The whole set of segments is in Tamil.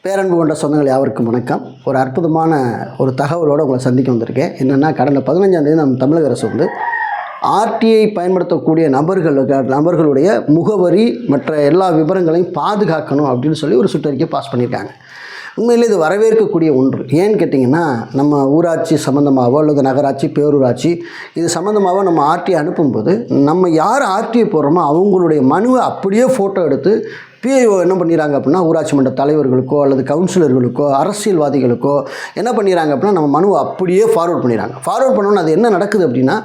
பேரன்பு கொண்ட சொந்தங்கள் யாவருக்கும் வணக்கம். ஒரு அற்புதமான ஒரு தகவலோடு உங்களை சந்திக்க வந்திருக்கேன். என்னென்னா, கடந்த 15ஆம் தேதி நம்ம தமிழக அரசு வந்து ஆர்டிஐ பயன்படுத்தக்கூடிய நபர்களுடைய முகவரி மற்ற எல்லா விவரங்களையும் பாதுகாக்கணும் அப்படின்னு சொல்லி ஒரு சுற்றறிக்கை பாஸ் பண்ணியிருக்காங்க. உண்மையில் இது வரவேற்கக்கூடிய ஒன்று. ஏன்னு கேட்டிங்கன்னா, நம்ம ஊராட்சி சம்மந்தமாகவோ அல்லது நகராட்சி, பேரூராட்சி இது சம்மந்தமாகவோ நம்ம ஆர்டிஐ அனுப்பும்போது நம்ம யார் ஆர்டிஐ போடுறோமோ அவங்களுடைய மனுவை அப்படியே ஃபோட்டோ எடுத்து பிஐஓ என்ன பண்ணிடுறாங்க அப்படின்னா, ஊராட்சி மன்ற தலைவர்களுக்கோ அல்லது கவுன்சிலர்களுக்கோ அரசியல்வாதிகளுக்கோ என்ன பண்ணிடுறாங்க அப்படின்னா, நம்ம மனுவை அப்படியே ஃபார்வர்ட் பண்ணிடுறாங்க. ஃபார்வர்ட் பண்ணோன்னு அது என்ன நடக்குது அப்படின்னா,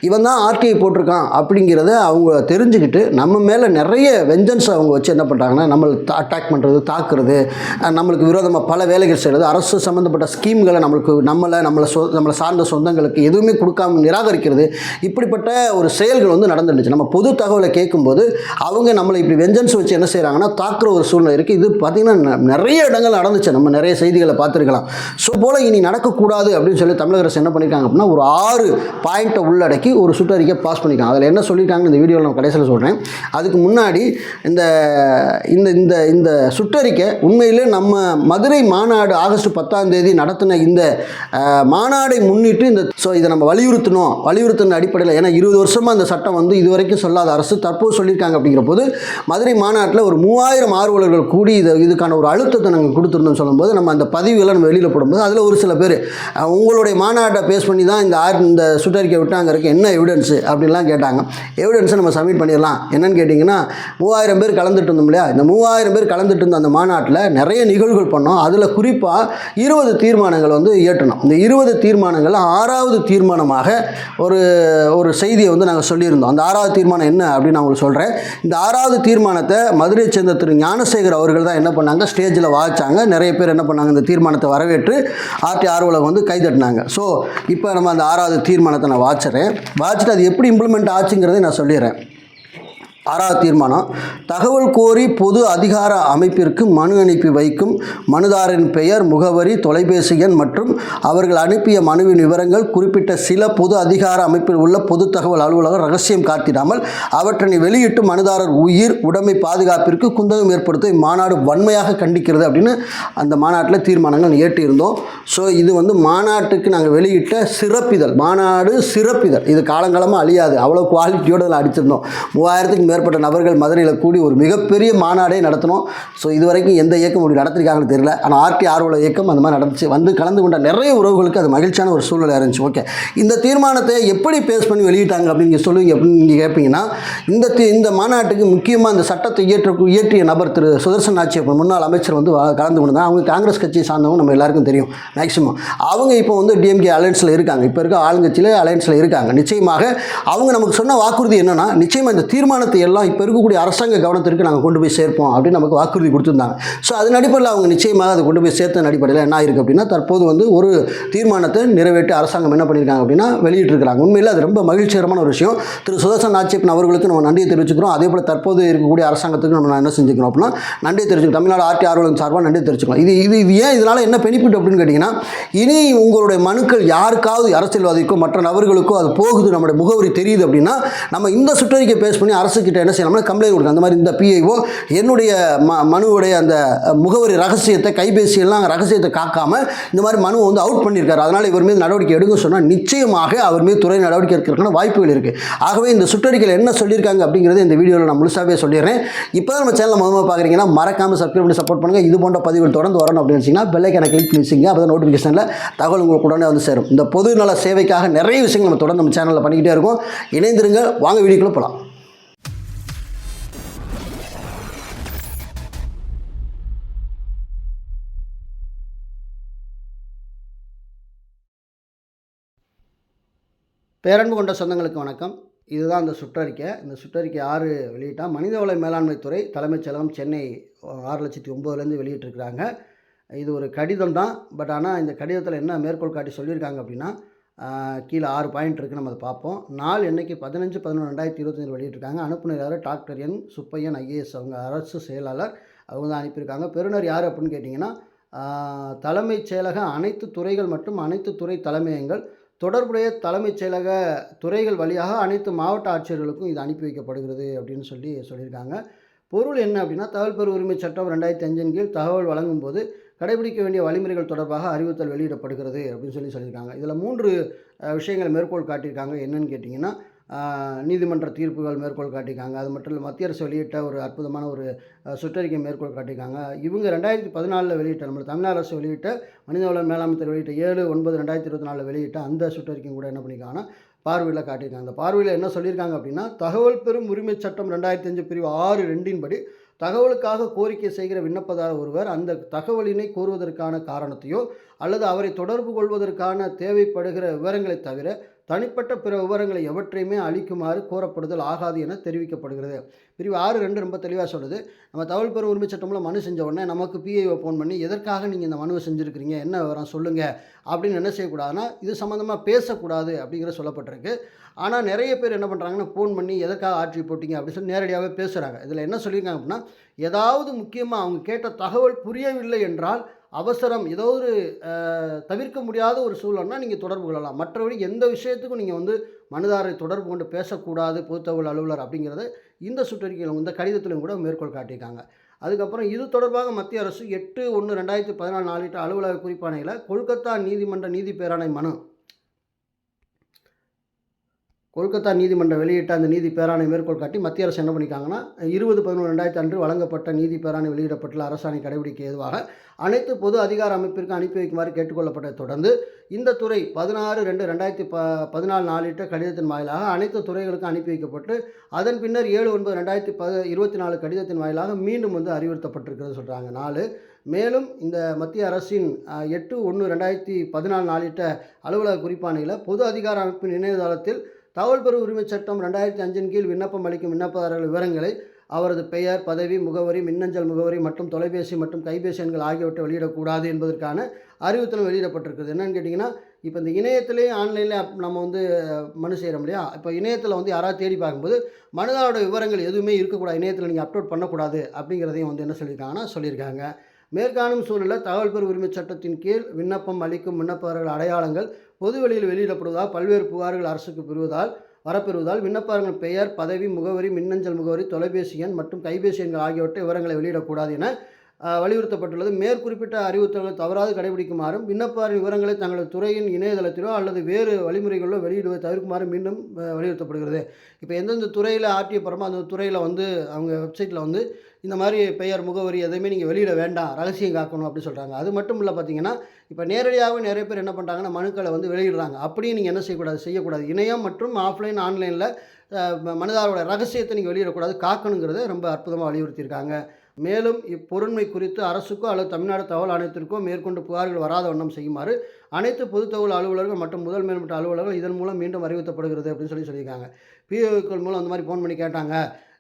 இவன் தான் ஆர்டிஐ போட்டிருக்கான் அப்படிங்கிறத அவங்க தெரிஞ்சுக்கிட்டு நம்ம மேலே நிறைய வெஞ்சன்ஸ் அவங்க வச்சு என்ன பண்ணுறாங்கன்னா, நம்மளை அட்டாக் பண்ணுறது, தாக்குறது, நம்மளுக்கு விரோதமாக பல வேலைகள் செய்கிறது, அரசு சம்மந்தப்பட்ட ஸ்கீம்களை நம்மளை சார்ந்த சொந்தங்களுக்கு எதுவுமே கொடுக்காம நிராகரிக்கிறது, இப்படிப்பட்ட ஒரு செயல்கள் வந்து நடந்துடுச்சு. நம்ம பொது தகவலை கேட்கும்போது அவங்க நம்மளை இப்படி வெஞ்சன்ஸ் வச்சு என்ன செய்கிறாங்கன்னா, தாக்குற ஒரு சூழ்நிலை இருக்குது. இது பார்த்திங்கன்னா நிறைய இடங்கள் நடந்துச்சு. நம்ம நிறைய செய்திகளை பார்த்துருக்கலாம். ஸோ போல் இனி நடக்கக்கூடாது அப்படின்னு சொல்லி தமிழக அரசு என்ன பண்ணியிருக்காங்க அப்படின்னா, ஒரு 6 பாயிண்ட்டை உள்ளடக்கி ஒரு சுற்றறிக்கை பாஸ் பண்ணியிருக்காங்க. அதில் என்ன சொல்லியிருக்காங்க இந்த வீடியோவில் நான் கடைசியில் சொல்கிறேன். அதுக்கு முன்னாடி இந்த இந்த இந்த சுற்றறிக்கை உண்மையிலே நம்ம மதுரை மாநாடு ஆகஸ்ட் 10ஆம் தேதி நடத்தின இந்த மாநாடை முன்னிட்டு இதை நம்ம வலியுறுத்தின அடிப்படையில், ஏன்னா 20 வருஷமாக இந்த சட்டம் வந்து இதுவரைக்கும் சொல்லாத அரசு தற்போது சொல்லியிருக்காங்க. அப்படிங்கிற போது மதுரை மாநாட்டில் ஒரு 3000 ஆர்வலர்கள் கூடி இதுக்கான ஒரு அழுத்தத்தை நாங்கள் கொடுத்துருந்தோம் சொல்லும்போது, நம்ம அந்த பதிவுகளை நம்ம வெளியில் போடும்போது அதில் ஒரு சில பேர் உங்களுடைய மாநாட்டை பேஸ் பண்ணி தான் இந்த சுற்றறிக்கை விட்டாங்க இருக்குது, என்ன எவிடன்ஸு அப்படின்லாம் கேட்டாங்க. எவிடன்ஸை நம்ம சப்மிட் பண்ணிடலாம். என்னென்னு கேட்டிங்கன்னா, 3000 பேர் கலந்துட்டு இருந்தோம் இல்லையா, இந்த 3000 பேர் கலந்துட்டு இருந்த அந்த மாநாட்டில் நிறைய நிகழ்வுகள் பண்ணோம். அதில் குறிப்பாக 20 தீர்மானங்கள் வந்து ஏற்றணும். இந்த 20 தீர்மானங்கள் 6வது தீர்மானமாக ஒரு செய்தியை வந்து நாங்கள் சொல்லியிருந்தோம். அந்த 6வது தீர்மானம் என்ன அப்படின்னு நான் உங்களுக்கு சொல்கிறேன். இந்த 6வது தீர்மானத்தை மதுரை சேர்ந்த திரு ஞானசேகர் அவர்கள் தான் என்ன பண்ணாங்க, ஸ்டேஜில் வாய்ச்சாங்க. நிறைய பேர் என்ன பண்ணாங்க, இந்த தீர்மானத்தை வரவேற்று ஆர்டி ஆர்வலை வந்து கைதட்டினாங்க. ஸோ இப்போ நம்ம அந்த 6வது தீர்மானத்தை நான் வாச்சிட்டு அது எப்படி இம்ப்ளிமெண்ட் ஆச்சுங்கிறதை நான் சொல்லிடுறேன். 6வது தீர்மானம், தகவல் கோரி பொது அதிகார அமைப்பிற்கு மனு அனுப்பி வைக்கும் மனுதாரின் பெயர், முகவரி, தொலைபேசி எண் மற்றும் அவர்கள் அனுப்பிய மனுவின் விவரங்கள் குறிப்பிட்ட சில பொது அதிகார அமைப்பில் உள்ள பொது தகவல் அலுவலகம் ரகசியம் காட்டிடாமல் அவற்றை வெளியிட்டு மனுதாரர் உயிர் உடைமை பாதுகாப்பிற்கு குந்தகம் ஏற்படுத்த மாநாடு வன்மையாக கண்டிக்கிறது அப்படின்னு அந்த மாநாட்டில் தீர்மானங்கள் ஏற்றியிருந்தோம். ஸோ இது வந்து மாநாட்டுக்கு நாங்கள் வெளியிட்ட சிறப்பிதழ், மாநாடு சிறப்பிதழ். இது காலங்காலமாக அழியாது, அவ்வளோ குவாலிட்டியோடு அதில் அடிச்சிருந்தோம். 3000க்கும் மேற்பட்ட நபர்கள் மதுரையில் கூடி ஒரு மிகப்பெரிய மாநாடே நடத்தினோம். ஸோ இதுவரைக்கும் எந்த இயக்கம் அப்படி நடத்திருக்காங்கன்னு தெரியல. ஆனால் ஆர்டி ஆர்வலர் இயக்கம் அந்த மாதிரி நடந்துச்சு. வந்து கலந்து கொண்ட நிறைய உறவுகளுக்கு அது மகிழ்ச்சியான ஒரு சூழ்நிலை இருந்துச்சு. ஓகே, இந்த தீர்மானத்தை எப்படி பேஸ் பண்ணி வெளியிட்டாங்க அப்படின்னு சொல்லுவீங்க அப்படின்னு நீங்கள் கேட்பீங்கன்னா, இந்த மாநாட்டுக்கு முக்கியமாக இந்த சட்டத்தை இயற்றிய நபர் திரு சுதர்சன் நாச்சி முன்னாள் அமைச்சர் வந்து கலந்து கொண்டு அவங்க காங்கிரஸ் கட்சியை சார்ந்தவங்க நம்ம எல்லாருக்கும் தெரியும். மேக்சிமம் அவங்க இப்போ வந்து டிஎம்கே அலையன்ஸில் இருக்காங்க. இப்போ இருக்க ஆளுங்கட்சியில் அலையன்ஸில் இருக்காங்க. நிச்சயமாக அவங்க நமக்கு சொன்ன வாக்குறுதி என்னென்னா, நிச்சயமாக இந்த தீர்மானத்தை எல்லாம் இப்போ இருக்கக்கூடிய அரசாங்க கவனத்திற்கு நாங்கள் கொண்டு போய் சேர்ப்போம் அப்படின்னு நமக்கு வாக்குறுதி கொடுத்துருந்தாங்க. ஸோ அதன் அடிப்படையில் அவங்க நிச்சயமாக அதை கொண்டு போய் சேர்த்த அடிப்படையில் என்ன இருக்குது அப்படின்னா, தற்போது வந்து ஒரு தீர்மானத்தை நிறைவேற்றி அரசாங்கம் என்ன பண்ணியிருக்காங்க அப்படின்னா வெளியிட்டிருக்கிறாங்க. உண்மையில் அது ரொம்ப மகிழ்ச்சிகரமான ஒரு விஷயம். திரு சுதர்சன் நாச்சியப்பன் அவர்களுக்கு நம்ம நன்றியை தெரிவிச்சுக்கிறோம். அதே போல் தற்போது இருக்கக்கூடிய அரசாங்கத்துக்கு நம்ம என்ன செஞ்சுக்கிறோம் அப்படின்னா நன்றியை தெரிவிச்சுக்கிறோம். தமிழ்நாடு ஆர்டி ஆர்வலர் சார்பாக நன்றியை தெரிவிச்சுக்கிறோம். இது ஏன் இதனால் என்ன பெனிஃபிட் அப்படின்னு கேட்டிங்கன்னா, இனி உங்களுடைய மனுக்கள் யாருக்காவது அரசியல்வாதிக்கோ மற்ற நபர்களுக்கோ அது போகுது, நம்மளுடைய முகவரி தெரியுது அப்படின்னா நம்ம இந்த சுற்றறிக்கை பேஸ் பண்ணி அரசுக்கிட்ட என்ன செய்யலாம்னா கம்ப்ளைண்ட் கொடுங்க. அந்த மாதிரி இந்த பிஐஓ என்னுடைய மனுவுடைய அந்த முகவரி ரகசியத்தை, கைபேசியெல்லாம் ரகசியத்தை காக்காமல் இந்த மாதிரி மனுவை வந்து அவுட் பண்ணியிருக்காரு, அதனால் இவர் மீது நடவடிக்கை எடுங்க சொன்னால் நிச்சயமாக அவர் மீது துறை நடவடிக்கை எடுக்கிறதுக்கான வாய்ப்புகள் இருக்குது. ஆகவே இந்த சுற்றறிக்கையில் என்ன சொல்லியிருக்காங்க அப்படிங்கிறது இந்த வீடியோவில் நான் முழுசாகவே சொல்லிடுறேன். இப்போ தான் நம்ம சேனலில் முதல்ல பார்க்குறீங்கன்னா மறக்காமல் சப்ஸ்கிரைப் பண்ணி சப்போர்ட் பண்ணுங்கள். இது போன்ற பதிவுகள் தொடர்ந்து வரணும் அப்படின்னு வச்சிங்கன்னா பெல் ஐக்கானை கிளிக் பண்ணி வச்சுங்க. அப்போ தான் நோட்டிஃபிகேஷனில் தகவல் உங்களுக்கு உடனே வந்து சேரும். இந்த பொது நல சேவைக்காக நிறைய விஷயங்கள் நம்ம தொடர்ந்து நம்ம சேனலில் பண்ணிக்கிட்டே இருக்கோம். இணைந்திருங்க. வாங்க வீடியோக்குள்ளே போகலாம். பேரன்பு கொண்ட சொந்தங்களுக்கு வணக்கம். இதுதான் அந்த சுற்றறிக்கை. இந்த சுற்றறிக்கை யார் வெளியிட்டா, மனிதவள மேலாண்மைத்துறை தலைமைச் செயலகம் சென்னை 6,09,000 வெளியிட்டிருக்கிறாங்க. இது ஒரு கடிதம் தான். பட் ஆனால் இந்த கடிதத்தில் என்ன மேற்கோள் காட்டி சொல்லியிருக்காங்க அப்படின்னா, கீழே 6 பாயிண்ட் இருக்குது. நம்ம அதை பார்ப்போம். நாள் என்னைக்கு 15/11/2025 வெளியிட்டிருக்காங்க. அனுப்புனர் யார், டாக்டர் என் சுப்பையன் ஐஏஎஸ், அவங்க அரசு செயலாளர், அவங்க தான் அனுப்பியிருக்காங்க. பெறுநர் யார் அப்படின்னு கேட்டிங்கன்னா, தலைமைச் செயலக அனைத்து துறைகள் மற்றும் அனைத்து துறை தலைமையகங்கள் தொடர்புடைய தலைமைச் செயலக துறைகள் வழியாக அனைத்து மாவட்ட ஆட்சியர்களுக்கும் இது அனுப்பி வைக்கப்படுகிறது அப்படின்னு சொல்லியிருக்காங்க. பொருள் என்ன அப்படின்னா, தகவல் பெறும் உரிமை சட்டம் 2005 கீழ் தகவல் வழங்கும் போது கடைபிடிக்க வேண்டிய வழிமுறைகள் தொடர்பாக அறிவுறுத்தல் வெளியிடப்படுகிறது அப்படின்னு சொல்லியிருக்காங்க. இதில் 3 விஷயங்களை மேற்கோள் காட்டியிருக்காங்க. என்னன்னு கேட்டிங்கன்னா, நீதிமன்ற தீர்ப்புகள் மேற்கோள் காட்டியிருக்காங்க. அது மட்டும் இல்லை, மத்திய அரசு வெளியிட்ட ஒரு அற்புதமான ஒரு சுற்றறிக்கை மேற்கோள் காட்டியிருக்காங்க. இவங்க 2014 வெளியிட்ட, நம்ம தமிழ்நாடு அரசு வெளியிட்ட மனிதவள மேலாண்மை துறை வெளியிட்ட 7/9/2024 வெளியிட்ட அந்த சுற்றறிக்கையும் கூட என்ன பண்ணியிருக்காங்கன்னா பார்வையில் காட்டியிருக்காங்க. அந்த பார்வையில் என்ன சொல்லியிருக்காங்க அப்படின்னா, தகவல் பெறும் உரிமை சட்டம் 2005 பிரிவு 6(2) படி தகவலுக்காக கோரிக்கை செய்கிற விண்ணப்பதாரர் ஒருவர் அந்த தகவலினை கோருவதற்கான காரணத்தையோ அல்லது அவரை தொடர்பு கொள்வதற்கான தேவைப்படுகிற விவரங்களை தவிர தனிப்பட்ட பிற விவரங்களை எவற்றையுமே அளிக்குமாறு கோரப்படுதல் ஆகாது என தெரிவிக்கப்படுகிறது. பிரிவு 6(2) ரொம்ப தெளிவாக சொல்லுது. நம்ம தகவல் பெறும் உரிமை சட்டம்ல மனு செஞ்ச உடனே நமக்கு பிஐஓ ஃபோன் பண்ணி எதற்காக நீங்கள் இந்த மனுவை செஞ்சுருக்கிறீங்க, என்ன விவரம் சொல்லுங்கள் அப்படின்னு என்ன செய்யக்கூடாதுன்னா, இது சம்மந்தமாக பேசக்கூடாது அப்படிங்கிற சொல்லப்பட்டிருக்கு. ஆனால் நிறைய பேர் என்ன பண்ணுறாங்கன்னா, ஃபோன் பண்ணி எதற்காக ஆட்சி போட்டிங்க அப்படின்னு சொல்லி நேரடியாகவே பேசுகிறாங்க. இதில் என்ன சொல்லியிருக்காங்க அப்படின்னா, ஏதாவது முக்கியமாக அவங்க கேட்ட தகவல் புரியவில்லை என்றால் அவசரம் ஏதோ ஒரு தவிர்க்க முடியாத ஒரு சூழல்னா நீங்கள் தொடர்பு கொள்ளலாம். மற்றபடி எந்த விஷயத்துக்கும் நீங்கள் வந்து மனுதாரரை தொடர்பு கொண்டு பேசக்கூடாது பொதுத்தகவல் அலுவலர் அப்படிங்கிறத இந்த சுற்றறிக்கையில் இந்த கடிதத்திலும் கூட மேற்கோள் காட்டியிருக்காங்க. அதுக்கப்புறம் இது தொடர்பாக மத்திய அரசு 8/1/2014 நாளிட்ட அலுவலக குறிப்பாணையில் கொல்கத்தா நீதிமன்ற நீதி பேராணை மனு, கொல்கத்தா நீதிமன்றம் வெளியிட்ட அந்த நீதி பேராணை மேற்கோள் காட்டி மத்திய அரசு என்ன பண்ணியிருக்காங்கன்னா, 20/11/2000 அன்று வழங்கப்பட்ட நீதி பேராணை வெளியிடப்பட்டுள்ள அரசாணை கடைபிடிக்க ஏதுவாக அனைத்து பொது அதிகார அமைப்பிற்கு அனுப்பி வைக்குமாறு கேட்டுக்கொள்ளப்பட்டதை தொடர்ந்து இந்த துறை 16/2/2014 நாளிட்ட கடிதத்தின் வாயிலாக அனைத்து துறைகளுக்கும் அனுப்பி வைக்கப்பட்டு அதன் பின்னர் 7/9/2024 கடிதத்தின் வாயிலாக மீண்டும் வந்து அறிவுறுத்தப்பட்டிருக்கிறது சொல்கிறாங்க 4. மேலும் இந்த மத்திய அரசின் 8/1/2014 நாளிட்ட அலுவலக குறிப்பாணையில் பொது அதிகார அமைப்பின் இணையதளத்தில் தகவல் பெறும் உரிமை சட்டம் 2005 கீழ் விண்ணப்பம் அளிக்கும் விண்ணப்பதாரர்கள் விவரங்களை அவரது பெயர், பதவி, முகவரி, மின்னஞ்சல் முகவரி மற்றும் தொலைபேசி மற்றும் கைபேசி எண்கள் ஆகியவற்றை வெளியிடக்கூடாது என்பதற்கான அறிவுறுத்தல் வெளியிடப்பட்டிருக்குது. என்னென்னு கேட்டிங்கன்னா, இப்போ இந்த இணையத்திலேயே ஆன்லைனில் நம்ம வந்து மனு செய்கிறோம் இல்லையா, இப்போ இணையத்தில் வந்து யாராவது தேடி பார்க்கும்போது மனுதாரோட விவரங்கள் எதுவுமே இருக்கக்கூடாது, இணையத்தில் நீங்கள் அப்லோட் பண்ணக்கூடாது அப்படிங்கிறதையும் வந்து என்ன சொல்லியிருக்காங்க. மேற்காணும் சூழலில் தகவல் பெறும் உரிமை சட்டத்தின் கீழ் விண்ணப்பம் அளிக்கும் விண்ணப்பதாரர்கள் அடையாளங்கள் பொதுவெளியில் வெளியிடப்படுவதால் பல்வேறு புகார்கள் அரசுக்கு வரப்பெறுவதால் விண்ணப்பதாரர்கள் பெயர், பதவி, முகவரி, மின்னஞ்சல் முகவரி, தொலைபேசி எண் மற்றும் கைபேசி எண்கள் ஆகியவற்றை விவரங்களை வெளியிடக்கூடாது என வலியுறுத்தப்பட்டுள்ளது. மேற்குறிப்பிட்ட அறிவுறுத்தல்கள் தவறாது கடைபிடிக்குமாறும் விண்ணப்பதாரின் விவரங்களை தங்களது துறையின் இணையதளத்திலோ அல்லது வேறு வழிமுறைகளிலோ வெளியிடுவதை தவிர்க்குமாறு மீண்டும் வலியுறுத்தப்படுகிறது. இப்போ எந்தெந்த துறையில் ஆர்டிஓ போகிறோமோ அந்த துறையில் வந்து அவங்க வெப்சைட்டில் வந்து இந்த மாதிரி பெயர், முகவரி எதையுமே நீங்கள் வெளியிட வேண்டாம், ரகசியம் காக்கணும் அப்படி சொல்கிறாங்க. அது மட்டும் இல்லை, பார்த்தீங்கன்னா இப்போ நேரடியாகவே நிறைய பேர் என்ன பண்ணுறாங்கன்னா மனுக்களை வந்து வெளியிடுறாங்க. அப்படியும் நீங்கள் என்ன செய்யக்கூடாது. இணையம் மற்றும் ஆன்லைனில் மனிதாரோட ரகசியத்தை நீங்கள் வெளியிடக்கூடாது, காக்கணுங்கிறத ரொம்ப அற்புதமாக வலியுறுத்தியிருக்காங்க. மேலும் இப்பொருண்மை குறித்து அரசுக்கோ அல்லது தமிழ்நாடு தகவல் ஆணையத்திற்கோ மேற்கொண்டு புகார்கள் வராத வண்ணம் செய்யுமாறு அனைத்து பொது தகவல் அலுவலர்கள் மற்றும் முதல் மேல்மட்ட அலுவலர்கள் இதன் மூலம் மீண்டும் அறிவுறுத்தப்படுகிறது அப்படின்னு சொல்லியிருக்காங்க. பிஓக்கள் மூலம் அந்த மாதிரி ஃபோன் பண்ணி கேட்டாங்க,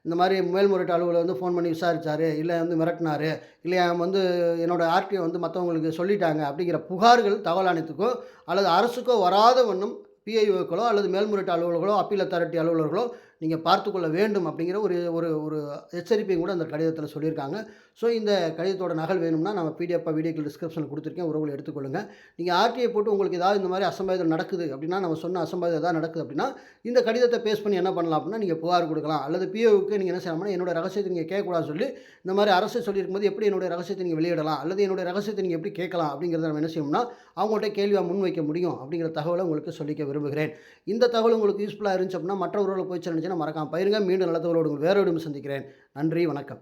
இந்த மாதிரி மேல்முறையீட்டு அலுவலர் வந்து ஃபோன் பண்ணி விசாரித்தார், இல்லை வந்து மிரட்டினார், இல்லை வந்து என்னோடய ஆர்டிஓ வந்து மற்றவங்களுக்கு சொல்லிட்டாங்க அப்படிங்கிற புகார்கள் தகவல் ஆணையத்துக்கோ அல்லது அரசுக்கோ வராத வண்ணம் பிஐஓக்களோ அல்லது மேல்முறையீட்டு அலுவலர்களோ அப்பீல் அத்தாரிட்டி அலுவலர்களோ நீங்கள் பார்த்துக்கொள்ள வேண்டும் அப்படிங்கிற ஒரு ஒரு ஒரு எச்சரிப்பையும் கூட அந்த கடிதத்தில் சொல்லியிருக்காங்க. ஸோ இந்த கடிதத்தோட நகல் வேணும்னா நம்ம பிடிஎஃப்பாக வீடியோக்கள் டிஸ்கிரிப்ஷனில் கொடுத்துருக்கேன், உறவுகளை எடுத்துக்கொள்ளுங்கள். நீங்கள் ஆர்டிஐ போட்டு உங்களுக்கு ஏதாவது இந்த மாதிரி அசம்பாவிதம் நடக்குது அப்படின்னா, நம்ம சொன்ன அசம்பாவிதம் ஏதாவது நடக்குது அப்படின்னா இந்த கடிதத்தை பேஸ் பண்ணி என்ன பண்ணலாம் அப்படின்னா நீங்கள் புகார் கொடுக்கலாம். அல்லது பிஓவுக்கு நீங்கள் என்ன செய்யலாம்னா, என்னோட ரகசியத்தை நீங்கள் கேட்கக்கூடாதுன்னு சொல்லி இந்த மாதிரி அரசு சொல்லியிருக்கும்போது எப்படி என்னுடைய ரகசியத்தை நீங்கள் வெளியிடலாம் அல்லது என்னுடைய ரகசியத்தை நீங்கள் எப்படி கேட்கலாம் அப்படிங்கிறத நம்ம என்ன செய்யணும்னா அவங்கள்ட்ட கேள்வியாக முன்வைக்க முடியும் அப்படிங்கிற தகவலை உங்களுக்கு சொல்லிக்க விரும்புகிறேன். இந்த தகவல் உங்களுக்கு யூஸ்ஃபுல்லாக இருந்துச்சு அப்படின்னா மற்றவர்களை போய் சேரணுச்சுன்னா மறக்காம பயிருங்க. மீண்டும் நல்ல தகவலோடு வேறோடு சந்திக்கிறேன். நன்றி, வணக்கம்.